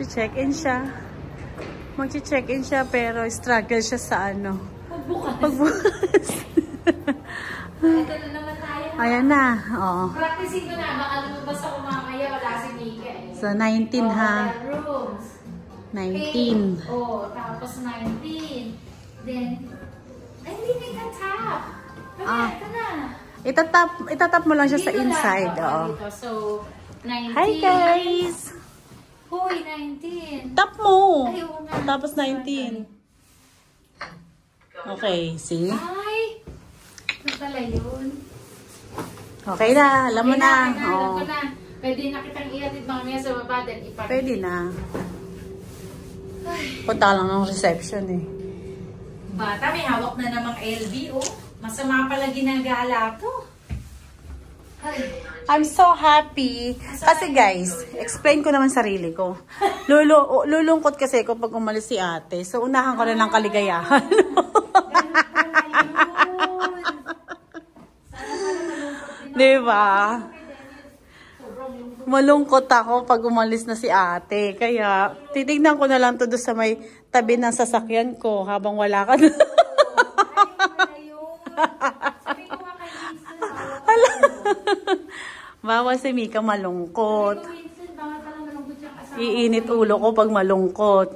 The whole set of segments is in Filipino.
Check-in siya. Mag-check-in siya pero struggle siya sa ano. Pagbukas. Ito na naman tayo. Ayan na. Oo. Practicing ko na. Baka lumabas ako mamaya. Wala si Mika eh. So, 19 ha. Rooms. 19. Tapos 19. Then, ay, hindi na itatap. Ito na. Itatap mo lang siya Dito sa inside. Oo. So, 19. Hi guys! Hoy, 19. Tap mo! Ay, oo nga. Tapos 19. Okay, see? Ay! Ito pala yun. Okay na, alam mo na. Alam ko na. Pwede na kitang iatid mamaya sa baba, then ipark. Pwede na. Punta lang ng reception eh. Bata, may hawak na namang LV, oh. Masama pala ginagala to. Ay. I'm so happy. Kasi guys, explain ko naman sarili ko. Lulungkot kasi ko pag umalis si ate. So, unahan ko na ng kaligayahan. Diba? Malungkot ako pag umalis na si ate. Kaya, titignan ko na lang to doon sa may tabi ng sasakyan ko habang wala ka na. Bawal si Mika malungkot. Iinit ulo ko pag malungkot.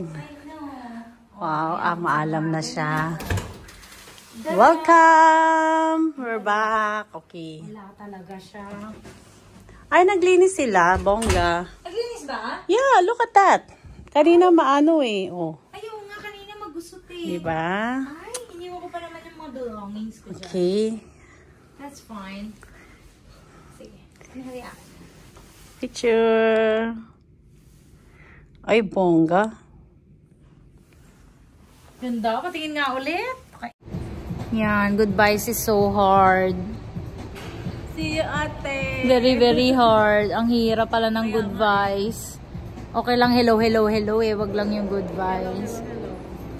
Wow, maalam na siya. Welcome! We're back. Okay. Wala talaga siya. Ay, naglinis sila. Bongga. Naglinis ba? Yeah, look at that. Kanina maano eh. Oh. Ayaw nga, kanina magusot eh. Diba? Ay, iniwan ko pa naman yung mga belongings ko dyan. Okay. That's fine. Sige. Hurry up. Picture. Ay, bongga. Ganda. Patingin nga ulit. Okay. Yan. Goodbyes is so hard. See you, ate. Very, very hard. Ang hirap pala ng goodbyes. Okay lang hello, hello, hello eh. Wag lang yung goodbyes.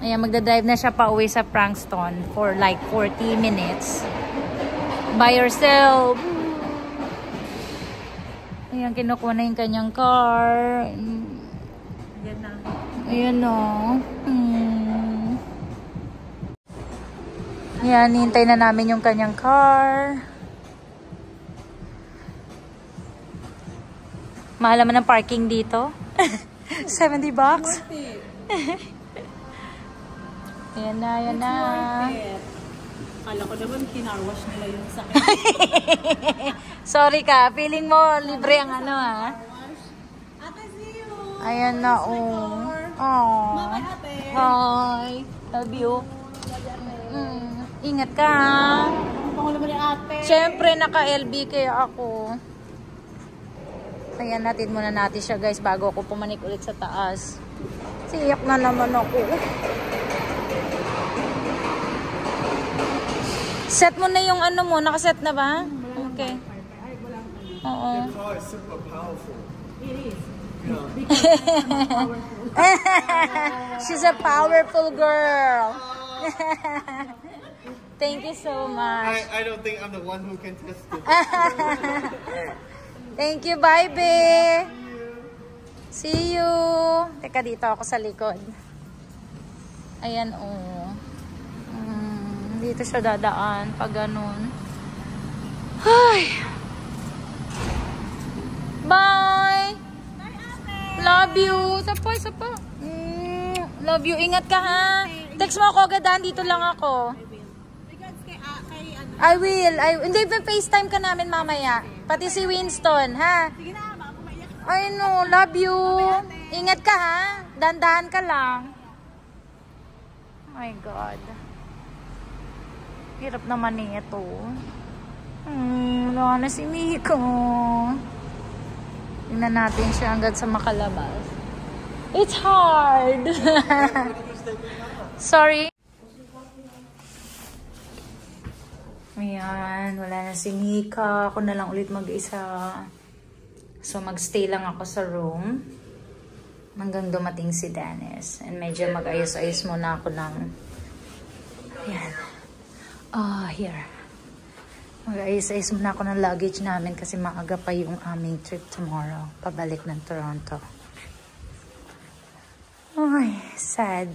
Ayan, magdadrive na siya pa uwi sa Frankston for like 40 minutes. By yourself. Ayan, kinukuha na yung kanyang car. Yan na. Ayan o. Ayan, hintay na namin yung kanyang car. Mahal naman ang parking dito. $70 bucks. Ayan na, ayan na. Kala ko naman kinarwash nila yung sakit. Sorry ka, feeling mo libre ang ano ha. Ate, see you. Ayan na oh. Oh. Bye, ate. Hi. Love you. Ingat ka ha. Pangulo naman ni ate. Siyempre naka-LB kaya ako. Ayan, natin muna natin siya guys bago ako pumanik ulit sa taas. Siyak na naman ako. Set mo na yung ano mo. Nakaset na ba? Okay. Oo. She's a powerful girl. Thank you so much. I don't think I'm the one who can test it. Thank you, bye, babe. See you. Teka, dito ako sa likod. Ayan, oh. Dito siya dadaan pag ganun. Ay. Bye. Bye, ate. Love you. Isa pa. Love you. Ingat ka, ha? Text mo ako, gadaan. Dito lang ako. I will. Hindi, FaceTime ka namin mamaya. Pati si Winston, ha? Sige na, baka pumaiyak. I know. Love you. Ingat ka, ha? Dandahan ka lang. Oh my God. Hirap naman ito. Wala na si Miko. Tingnan natin siya hanggang sa makalabas. It's hard. Sorry. Ayan, wala na si Mika. Ako na lang ulit mag-isa. So, magstay lang ako sa room. Hanggang dumating si Dennis. And medyo mag-ayos-ayos muna ako ng... Ayan. Here. Mag-ayos-ayos muna ako ng luggage namin kasi maaga pa yung aming trip tomorrow. Pabalik ng Toronto. Ay, sad.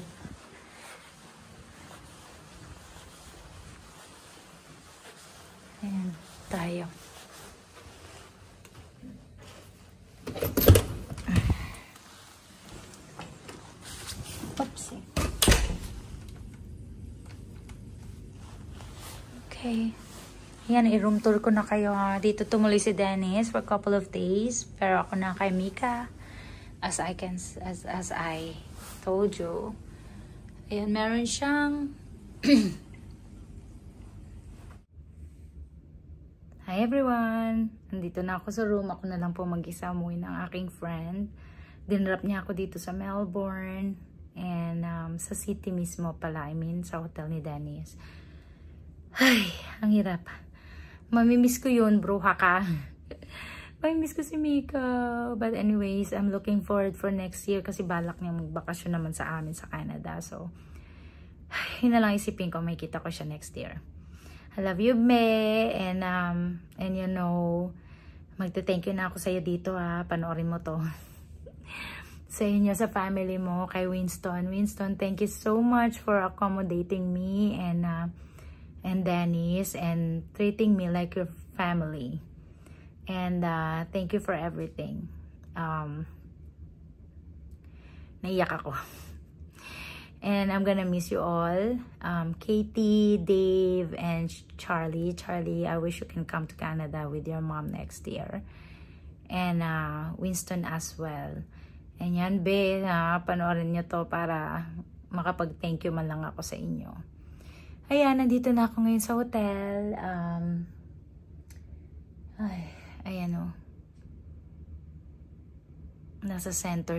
Ayan, tayo. Oopsie. Okay. Ayan, i-room tour ko na kayo ha. Dito tumuloy si Dennis for a couple of days. Pero ako na kay Mika. As I told you. Ayan, meron siyang Hi everyone! Nandito na ako sa room. Ako na lang po mag-isa, umuwi ng aking friend. Dinrap niya ako dito sa Melbourne. And sa city mismo pala. I mean, sa hotel ni Dennis. Ay, ang hirap. Mamimiss ko yun, bro, haka. Mamimiss ko si Mika. But anyways, I'm looking forward for next year kasi balak niyang magbakasyon naman sa amin sa Canada. So, yun na lang isipin ko, may kita ko siya next year. I love you, May. And you know, magte-thank you na ako sa'yo dito ha. Panoorin mo to. Sa inyo, sa family mo, kay Winston. Winston, thank you so much for accommodating me and Dennis and treating me like your family. And thank you for everything. Naiyak ako. And I'm gonna miss you all. Katie, Dave, and Charlie. Charlie, I wish you can come to Canada with your mom next year. And Winston as well. And yan, be, panoorin nyo to para makapag-thank you man lang ako sa inyo. Ayan, nandito na ako ngayon sa hotel. Ayan o. Nasa center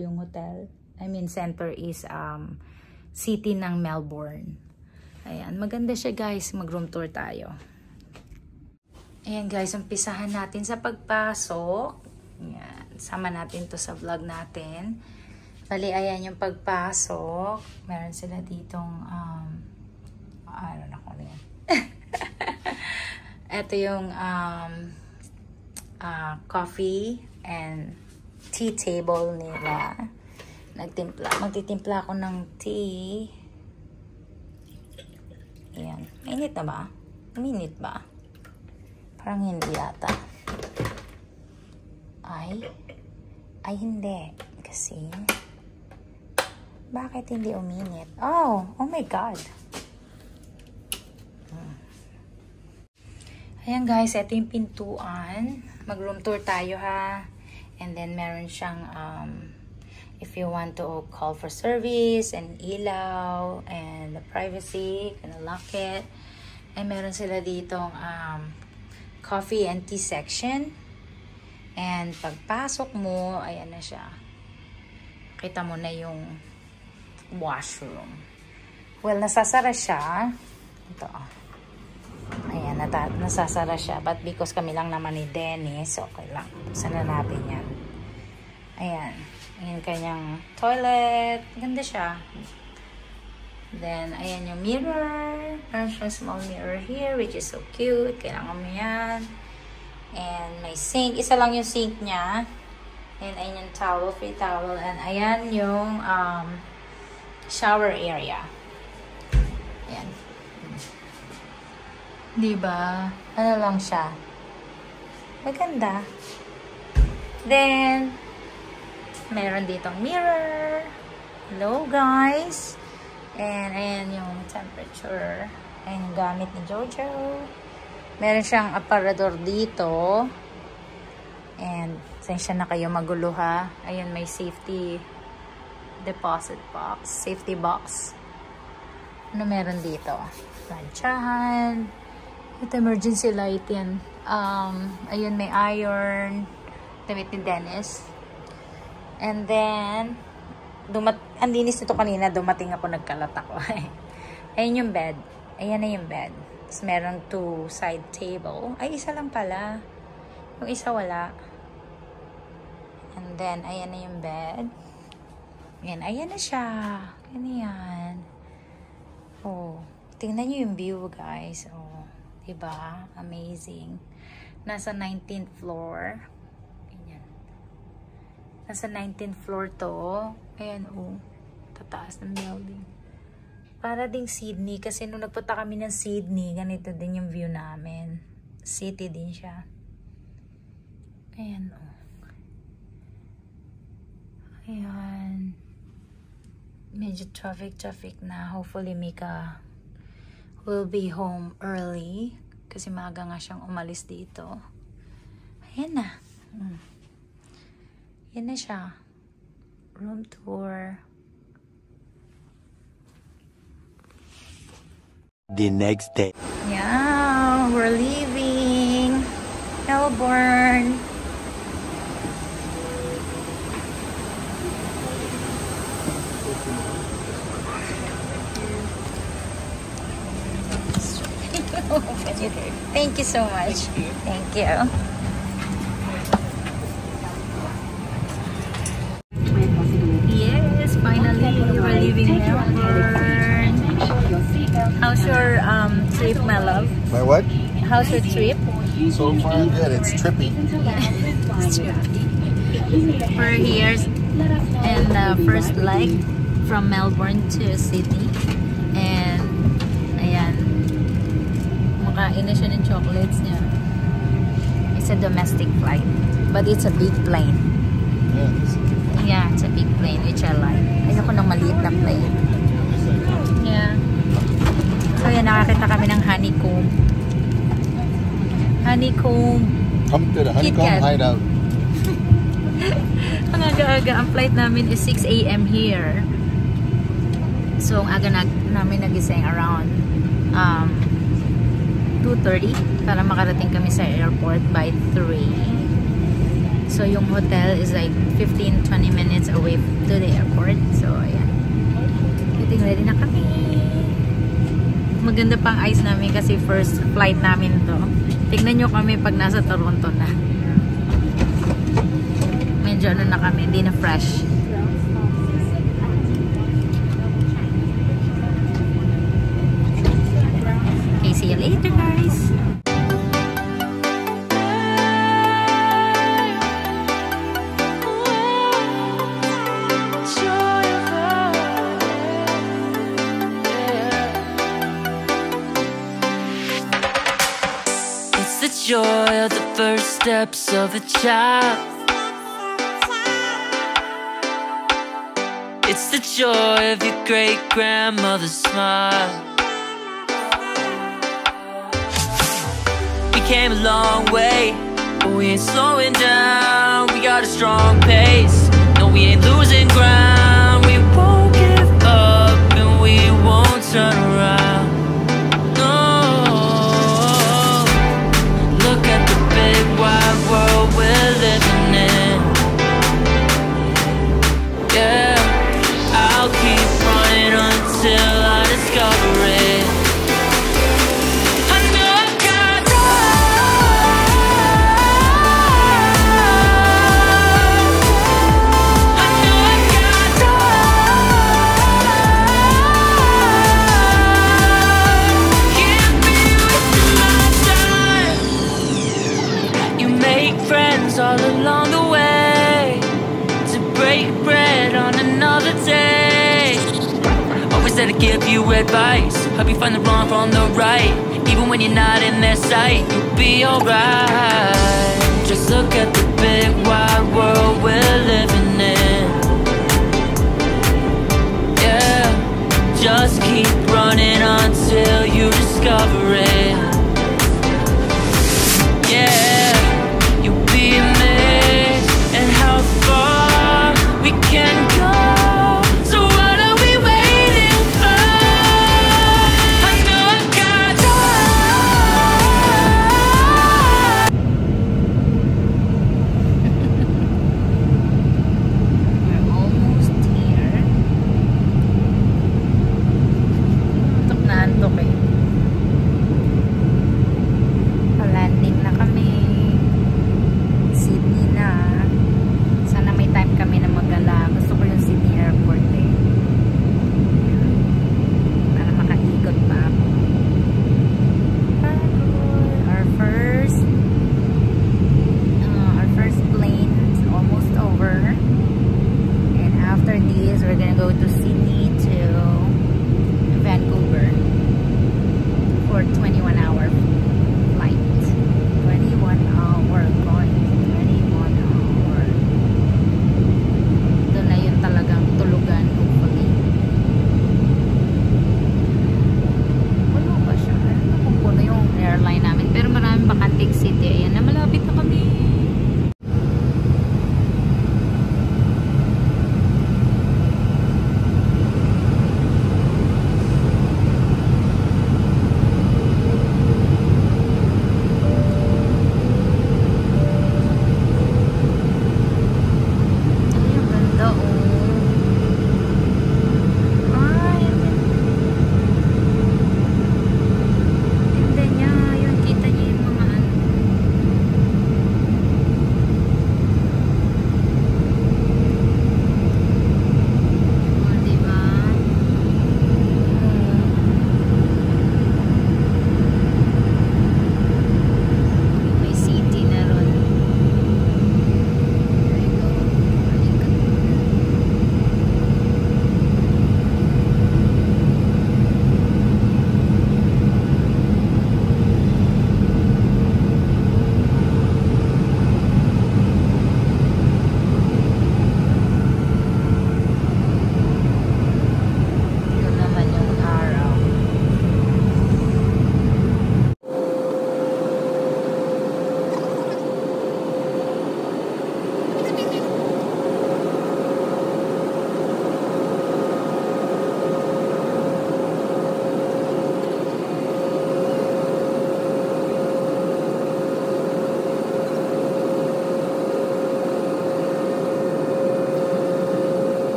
yung hotel. I mean, center is city ng Melbourne. Ayan, maganda siya guys. Mag-room tour tayo. Ayan guys, umpisahan natin sa pagpasok. Ayan, sama natin to sa vlog natin. Bali, ayan yung pagpasok. Meron sila ditong, I don't know kung ano yan. Ito yung coffee and tea table nila. Magtitimpla ako ng tea. Ayan. Mainit na ba? Mainit ba? Parang hindi yata. Ay hindi. Kasi, bakit hindi uminit? Oh my God. Ayan guys, ito yung pintuan. Mag-room tour tayo ha. And then meron siyang if you want to call for service and ilaw and the privacy, gonna lock it. And meron sila ditong coffee and tea section. And pagpasok mo, ayan na siya. Kita mo na yung washroom. Well, nasasara siya. Ito. Ayan, nasasara siya. But because kami lang naman ni Dennis, okay lang. Sana natin yan. Ayan. Ayan kanyang toilet. Ganda siya. Then, ayan yung mirror. Meron siyang small mirror here, which is so cute. Kailangan mo yan. And may sink. Isa lang yung sink niya. And ayan yung towel, free towel. And ayan yung shower area. Ayan. Diba? Ano lang siya? Maganda. Then, meron ditong mirror. Hello, guys. And ayan yung temperature. Ayan yung gamit ni Jojo. Meron siyang aparador dito. And, sensya na kayo magulo ha. Ayan, may safety deposit box. Safety box. Ano meron dito? Planchahan. Ito, emergency light yan. Ayun, may iron. Damit ni Dennis. And then, ang linis nito kanina, dumating ako, nagkalat ako. Ayun yung bed. Ayan na yung bed. Tapos meron 2 side table. Ay, isa lang pala. Yung isa wala. And then, ayan na yung bed. Ayan na siya. Ganyan. Oh, tingnan nyo yung view, guys. Oh, Diba? Amazing. Nasa 19th floor. Ayan. Nasa 19th floor to. Ayan, oh. Tataas ng building. Para ding Sydney. Kasi nung nagpunta kami ng Sydney, ganito din yung view namin. City din siya. Ayan, oh. Ayan. Medyo traffic na. Hopefully, Mika will be home early. Kasi maaga nga siyang umalis dito. Ayan na. Ayan na siya. Room tour. The next day. Yeah, we're leaving Melbourne. Thank you so much. Thank you. Yes, finally we're leaving Melbourne. How's your trip, my love? My what? How's your trip? So far, good. It's trippy. We're here and first leg from Melbourne to Sydney. And ayan, makain na siya ng chocolates niya. It's a domestic flight, but it's a big plane. Yeah, it's a big plane, which I like. Ayoko ng maliit na plane. Yeah. So yan, nakakita kami ng honeycomb. Honeycomb. Come to the honeycomb hideout. Ang aga-aga, ang flight namin is 6 AM here. So, ang aga namin nagising around 2:30 para makarating kami sa airport by 3. So, yung hotel is like 15-20 minutes away to the airport. So, ayan. Ready na kami. Maganda pang ice namin kasi first flight namin to. Tignan nyo kami pag nasa Toronto na. Medyo ano na kami, hindi na fresh. Okay, see you later, guys. It's the joy of the first steps of a child. It's the joy of your great-grandmother's smile. We came a long way, but we ain't slowing down. We got a strong pace, no, we ain't losing ground. We won't give up and we won't turn around. No, look at the big wide world we're living in. Yeah, I'll keep running until I discover it. I know I've got I know I've got can't be wasting my time. You make friends all along the way to break bread on another day. Always there to give you advice, help you find the wrong from the right. Even when you're not in their sight, you'll be alright. Just look at the big wide world we're living in. Yeah, just keep running until you discover it. Yeah, you'll be amazed at how far we can go. So what are we waiting for? I know I've got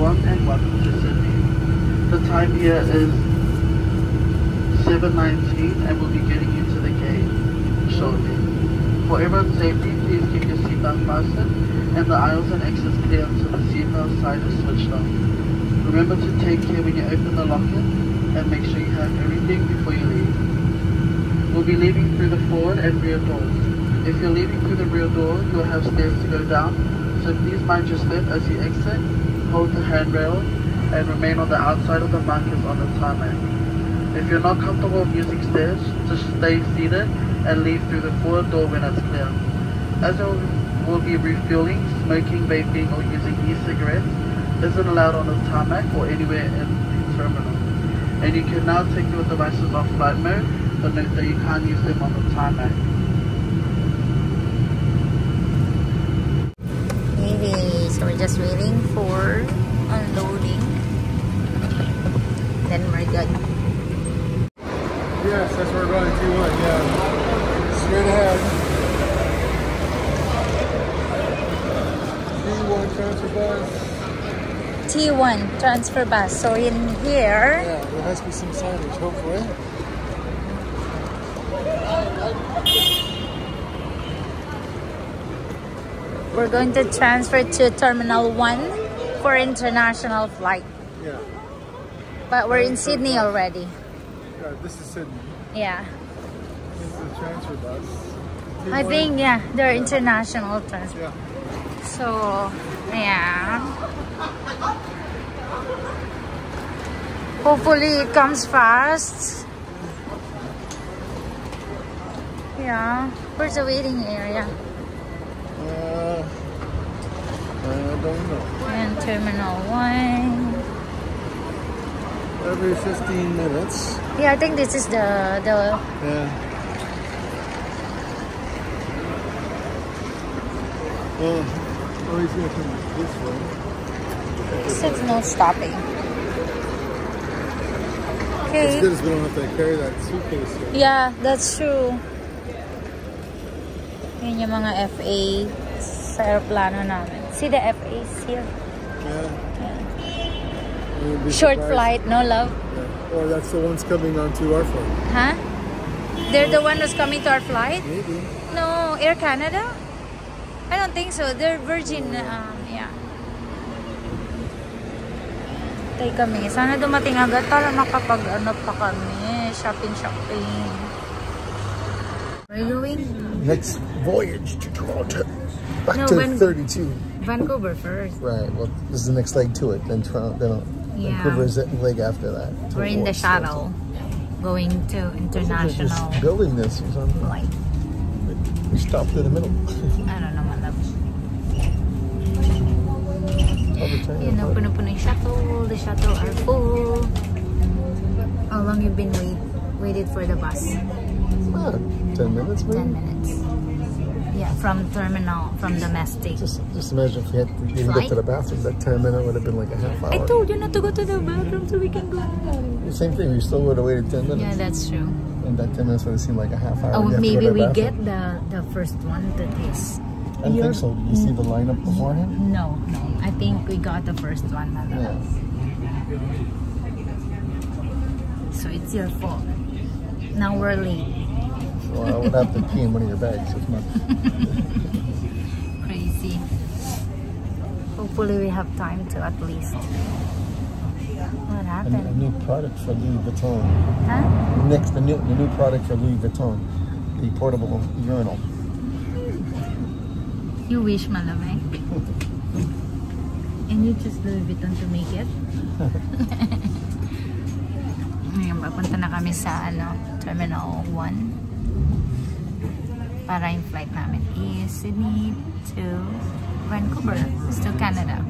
everyone, and welcome to Sydney. The time here is 7:19 and we'll be getting into the gate shortly. For everyone's safety, please keep your seatbelt fastened and the aisles and exits clear until the seatbelt sign is switched on. Remember to take care when you open the locker and make sure you have everything before you leave. We'll be leaving through the forward and rear doors. If you're leaving through the rear door, you'll have stairs to go down, so please mind your step as you exit, hold the handrail, and remain on the outside of the markers on the tarmac. If you're not comfortable using stairs, just stay seated and leave through the forward door when it's clear. As there will be refueling, smoking, vaping, or using e-cigarettes isn't allowed on the tarmac or anywhere in the terminal. And you can now take your devices off flight mode, but note that you can't use them on the tarmac. So we're just waiting for unloading. Then we're good. Yes, that's where we're going. T1. Yeah, straight ahead. T1 transfer bus. T1 transfer bus. So in here. Yeah, there has to be some signage, hopefully. We're going to transfer to Terminal 1 for international flight. Yeah. But we're in Sydney already. Yeah, this is Sydney. Yeah. This is the transfer bus. I T1. think, yeah, they're international transfer. Yeah. So, yeah. Hopefully it comes fast. Yeah. Where's the waiting area? I don't know. And Terminal 1. Every 15 minutes. Yeah, I think this is the Yeah. Oh, he's gonna come this way. says no stopping. It's Okay. good as we don't have to carry that suitcase here. Yeah, that's true. Yun yung mga FA sa aeroplano namin. See the FAs here? Yeah. You'd be Short surprised. flight, no love. Yeah. Or that's the ones coming onto our flight. Huh? They're the one who's coming to our flight? Maybe. No, Air Canada? I don't think so. They're Virgin, yeah. Tay kami. Sana dumating agad para makapag-ano pa kami. Shopping. Where are you going? Next voyage to Toronto. Back No, to when- 32. Vancouver first. Right. Well, this is the next leg to it. Then Toronto. Yeah. Vancouver is the leg after that. We're in the shuttle. Going to international Just building this or something. flight. We stopped in the middle. I don't know, my love. Overturn You know, puno-puno yung shuttle. The shuttle are full. How long you been waited for the bus? 10 minutes, maybe? 10 minutes. Yeah, from domestic. Just imagine if we had to even Flight? get to the bathroom. That 10-minute would have been like a half hour. I told you not to go to the bathroom so we can go. The same thing. We still would have waited 10 minutes. Yeah, that's true. And that 10 minutes would have seemed like a half hour. Oh, You have to go maybe to the we bathroom. get the first one that is. I don't think so. Did you see the lineup beforehand? No. I think we got the first one. My love. Yeah. So it's your fault. Now we're late. Well, I would have to pee in one of your bags if not. Crazy. Hopefully we have time to at least. What A happened? new product for Louis Vuitton. Huh? Next, the new product for Louis Vuitton. The portable urinal. You wish, malamig. And you choose Louis Vuitton to make it? Ngayon, papunta na kami sa Terminal 1. Para yung flight namin is Sydney to Vancouver, to Canada.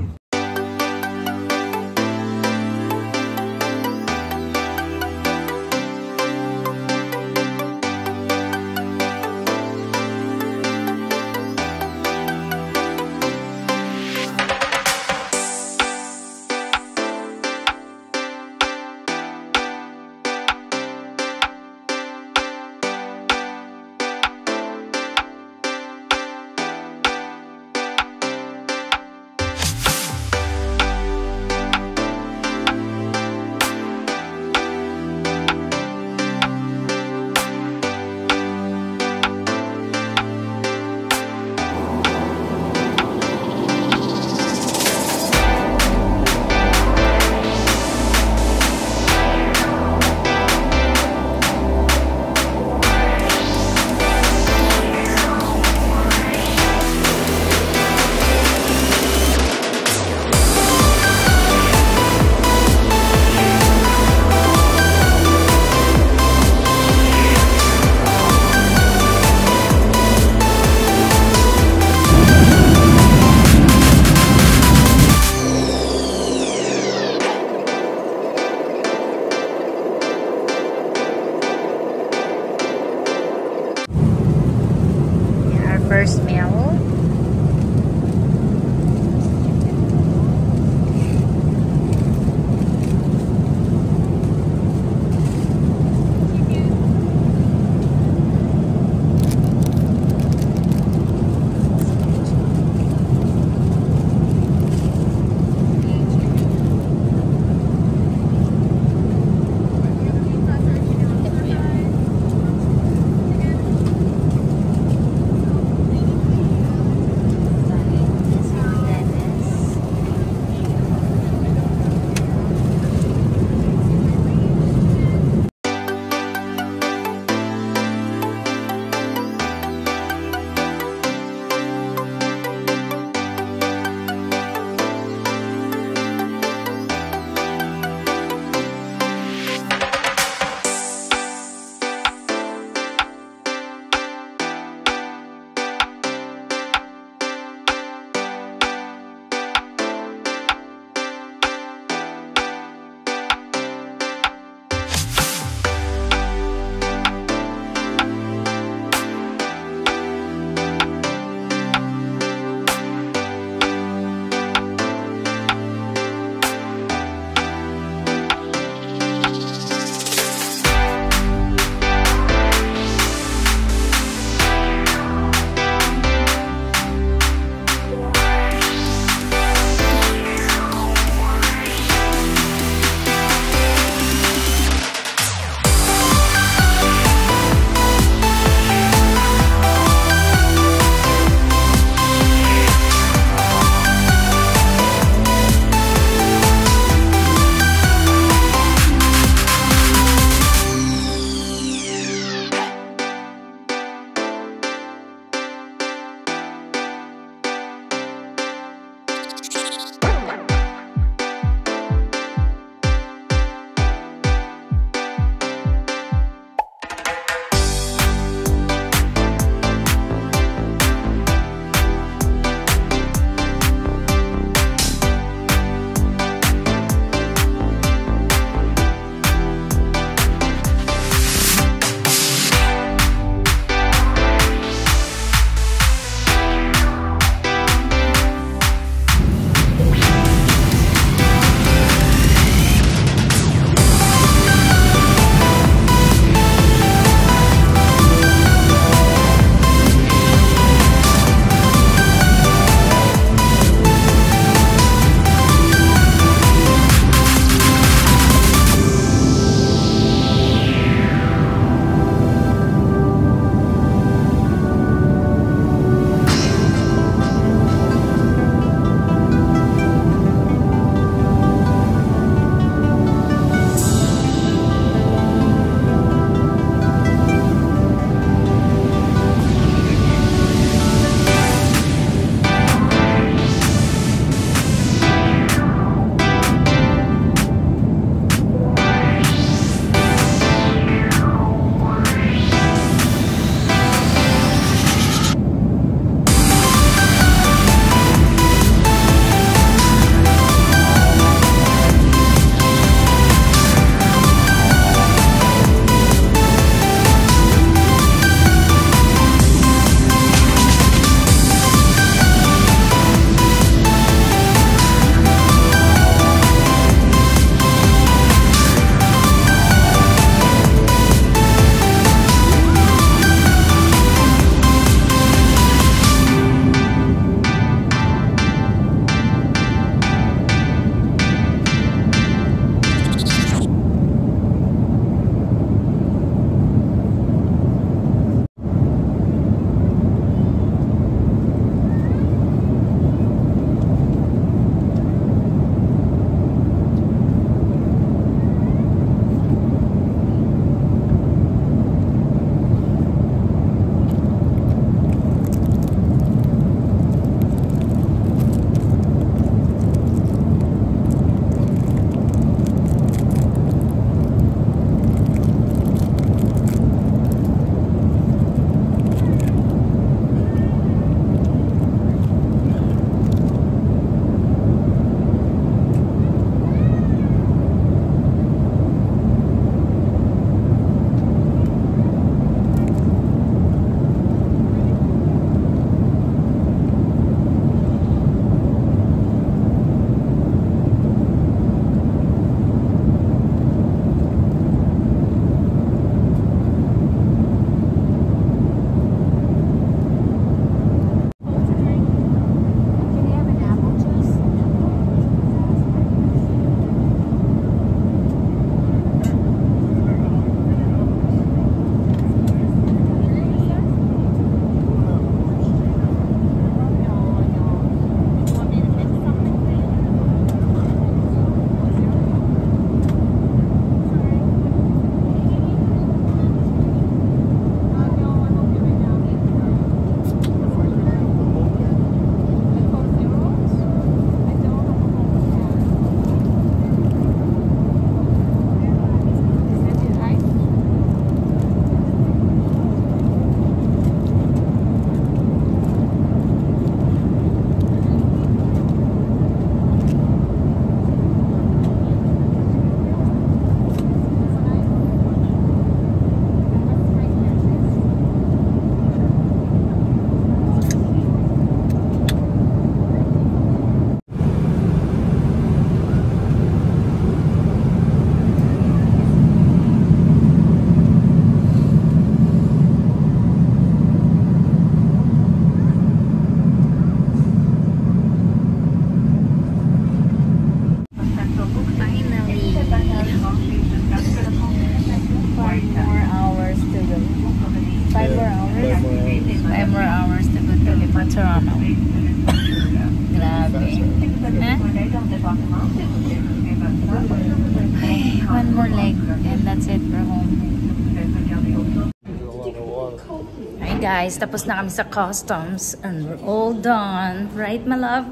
guys, tapos na kami sa customs and we're all done. Right, my love?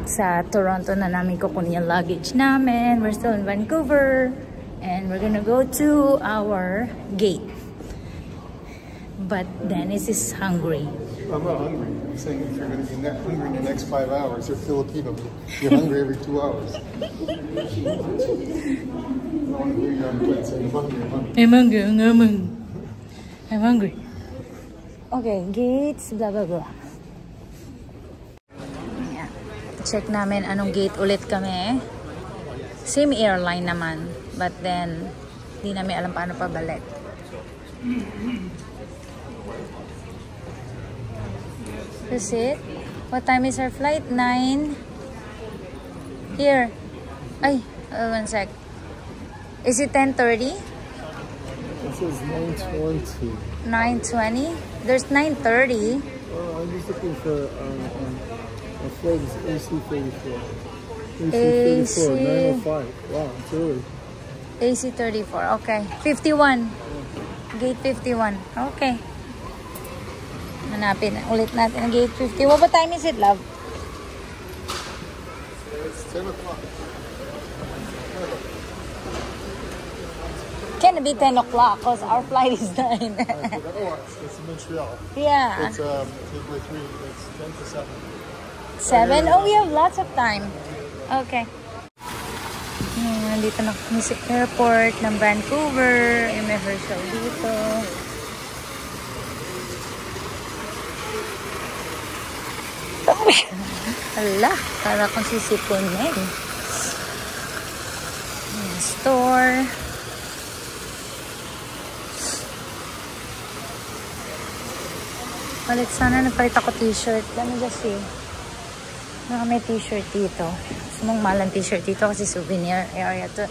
Sa Toronto na namin kukunin yung luggage namin. We're still in Vancouver. And we're gonna go to our gate. But Dennis is hungry. I'm not hungry. I'm saying if you're going to be hungry in the next 5 hours, you're Filipino. You're hungry every 2 hours. I'm hungry. Okay, gates, blah, blah, blah. Yeah. Check namin anong gate ulit kami. Same airline naman. But then, di namin alam paano pabalik. Is it? What time is our flight? 9. Here. Ay, 1 sec. Is it 10:30? This is 9:20. 9:20? There's 9:30. Oh, I'm just looking for a flight is AC-34. AC 9:05. Wow, it's early. AC 34. Okay. 51. Gate 51. Okay. Hanapin ulit natin ang gate 50. What time is it, love? It's 10 o'clock. Can it be 10 o'clock? Because our flight is 9. Oh, it's in Montreal. Yeah. It's Gateway 3. It's 10 to 7? 7. Oh, we have lots of time. Okay. Nandito na kami sa airport ng Vancouver. May Herschel dito. Hala, para kung sisipunin. Store. Palit sana, nagpalit ako t-shirt. Let me just see. Baka may t-shirt dito. Gusto mong malang t-shirt dito kasi souvenir area to.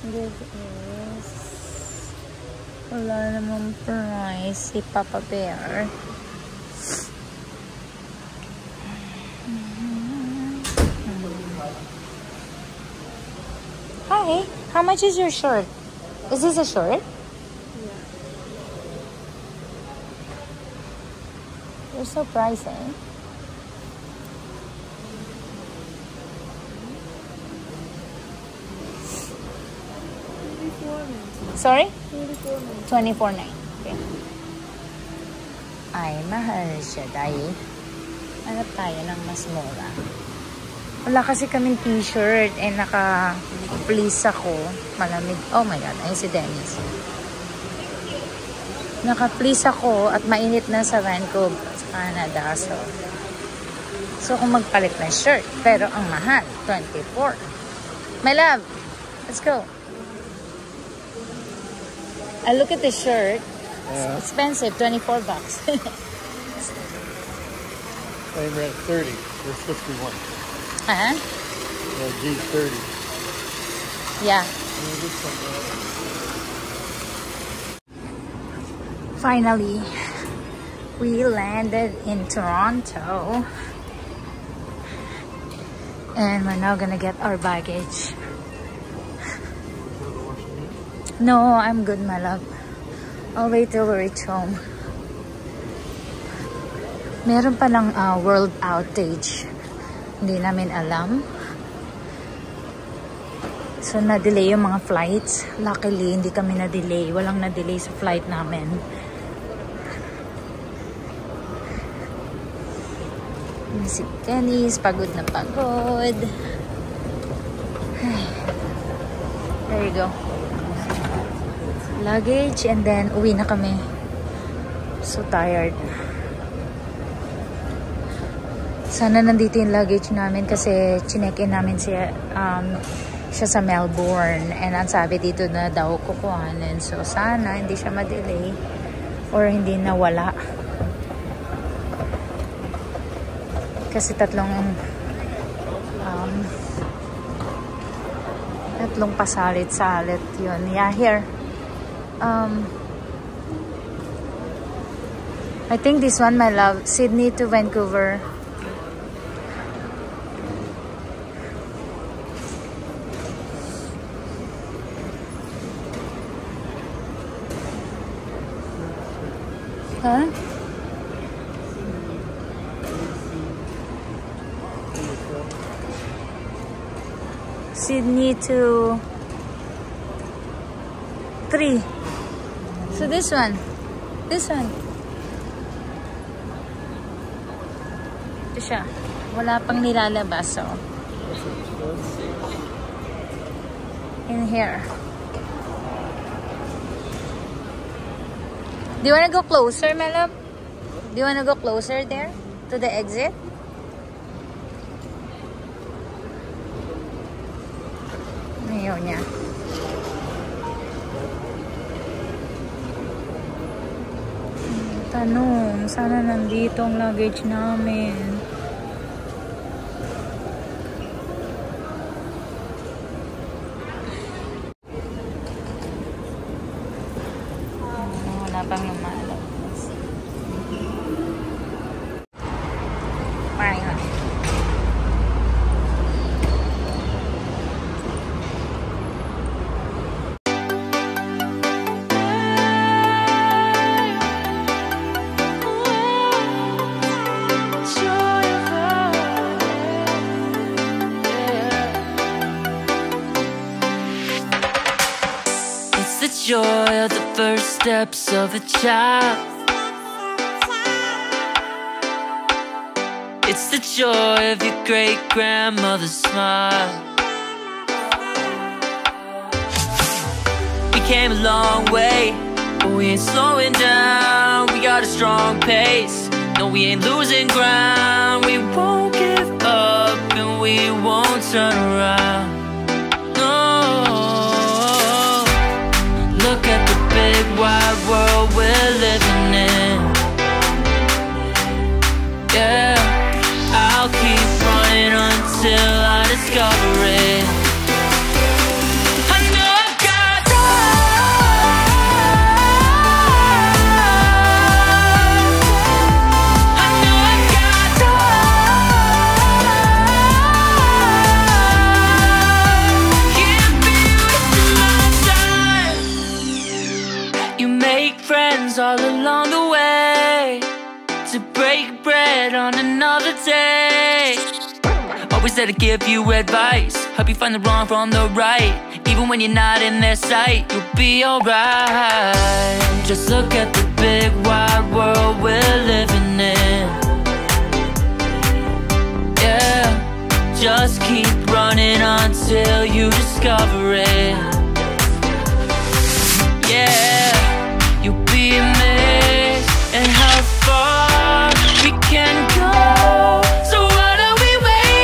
This is... Wala namang price. Si Papa Bear. Hi, how much is your shirt? Is this a shirt? Yeah. You're so pricey. Sorry? 24.9. Okay. Ay, mahal siya dahil hanap tayo ng mas mura. Wala kasi kaming t-shirt eh naka-fleece ako. Malamig. Oh my God, ayun si Dennis. Naka-fleece ako at mainit na sa Vancouver sa Canada. So kung magpalit na shirt, pero ang mahal, 24. My love, let's go. I look at the shirt. It's expensive, $24. I'm at 30. We're 51. Huh? G30. Yeah. Finally, we landed in Toronto. And we're now gonna get our baggage. No, I'm good, my love. I'll wait till we reach home. Meron pa lang world outage. Hindi namin alam. So, na-delay yung mga flights. Luckily, hindi kami na-delay. Walang na-delay sa flight namin. Si Dennis, pagod na pagod. There you go. Luggage and then uwi na kami. So tired. Sana nandito yung luggage namin kasi chinek-in namin siya sa Melbourne and ang sabi dito na daw kukuhanin. So sana hindi siya ma-delay or hindi nawala. Kasi tatlong pasalit-salit yun. Yeah, here. I think this one, my love, Sydney to Vancouver. Huh? Sydney to 3. So this one. This one. Ito siya. Wala pang nilalabas, so. In here. Do you want to go closer, my love? Do you want to go closer there? To the exit? Ayaw niya. Tanong, sana nandito ang luggage namin. Wala pang lumalabas. Parang joy of the first steps of a child. It's the joy of your great-grandmother's smile. We came a long way, but we ain't slowing down. We got a strong pace, no, we ain't losing ground. We won't give up and we won't turn around. Look at the big wide world we're living in. Yeah, I'll keep running until I discover it. I know I've got drive. I know I've got drive. Can't be wasting my time. You make friends all along the way to break bread on another day. Always there to give you advice, help you find the wrong from the right. Even when you're not in their sight, you'll be alright. Just look at the big wide world we're living in. Yeah, just keep running until you discover it.